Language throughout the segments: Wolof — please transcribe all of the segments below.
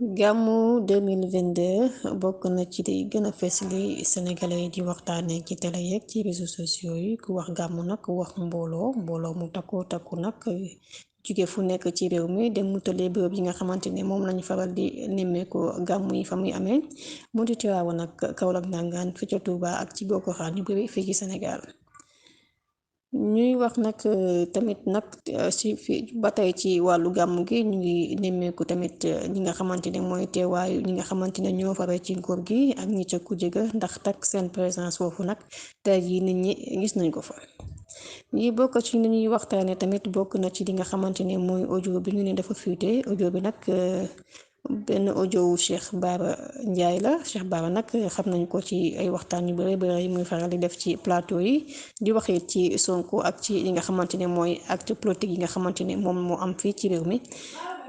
gàmmu 2022 bokk na ci di gën a fes li sénégalais yi di waxtaane ci télé yeeg ci réseaux sociaux yi ku wax gàmmu nag wax mbooloo mu takku nag jóge fu nekk ci réew mi dem mu tëlee bërëb yi nga xamante ne moom lañu faral di nemmeeku gàmmu yi fa muy amee mu di Tiwaawan nag Kaolack Ndangaan fi ca Touba ak ci gox-goxaan yu bari fii ci Sénégal. ñuy wax nag tamit nag ci fi ba tey ci wàllu gàmmu gi ñu ngi nemmeeku tamit ñi nga xamante ne mooy teewaayu ñi nga xamante ne ñoo fare ci nguur gi ak ñi ca kujje ga ndax tak seen présence foofu nag tey jii nit ñi gis nañ ko fa. yi bokk ci ni ñuy waxtaane tamit bokk na ci li nga xamante ne mooy audio bi ñu ne dafa fuité audio bi nag benn audio wu Cheikh Bara Ndiaye la Cheikh Bara nag xam nañ ko ci ay waxtaan yu bëri bëri yi muy faral di def ci plateau yi di waxee ci Sonko ak ci li nga xamante ne mooy acte politique yi nga xamante ne moom moo am fii ci réew mi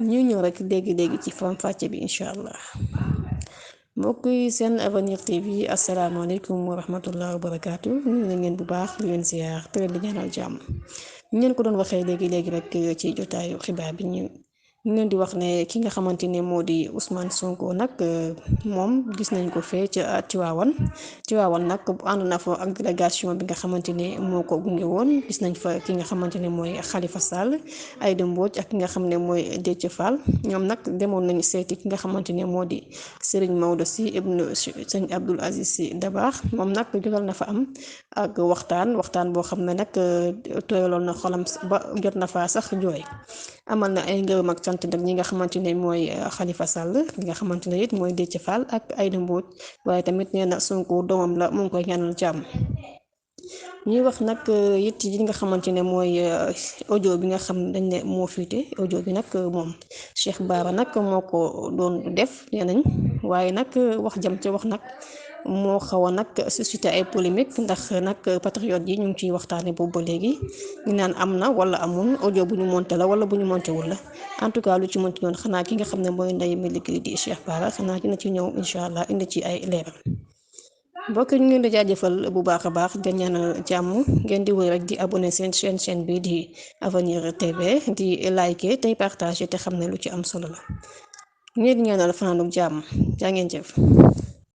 ñu ñëw rek léegi ci faram fàcce bi incha allah. mbokk yi seen Avenir TV asalaamaaleykum wa rahmatullah wa barakaatu ñu ngi leen bu baax di leen ziar te leen di ñaanal jàmm ñu leen ko doon waxee léegi rek ci jotaayu xibaar bi ñu leen di wax ne ki nga xamante ne moo di Ousmane Sonko nag moom gis nañ ko fee ca Tiwaawan nag ànd na fa ak délégation bi nga xamante ne moo ko gunge woon gis nañ fa ki nga xamante ne mooy Khalifa Sall Aïda Mbodj ak ki nga xam ne mooy Déthié Fall ñoom nag demoon nañu seeti ki nga xamante ne moo di Serigne Maodo Sy ibnu Serigne Abdoul Aziz Sy Dabakh moom nag jotal na fa am ak waxtaan boo xam ne nag tooyaloon na xolam ba jot na fa sax jooy amal na ay ngërëm ak cant nag ñi nga xamante ne mooy Khalifa Sall li nga xamante ne it mooy Déthié Fall ak Aïda Mbodj waaye tamit nee na Sonko doomam la mu ngi koy ñaanal jàmm. ñuy wax nag it yi nga xamante ne mooy audio bi nga xam dañ ne moo fuité audio bi nag moom Cheikh Bara nag moo ko doon def nee nañ waaye nag wax jam ca wax nag moo xaw a nag suscité ay polémique ndax nag patriote yi ñu ngi ciy waxtaane boobu ba léegi ñu naan am na wala amul audio bu ñu monté la wala bu ñu monté wul la en tout cas lu ci mënti doon xanaa ki nga xam ne mooy nday mi liggéey di Cheikh Bara xanaa dina ci ñëw incha allah indi ci ay leeral. mbokk ñu ngeen di jaajëfal bu baax a baax di ñaanal jàmm ngeen di wéy rek di abonné seen chaîne bi di Avenir TV di liker tey partager te xam ne lu ci am solo la ngeen ñaanal fanaanug jàmm jaa ngeen jëf.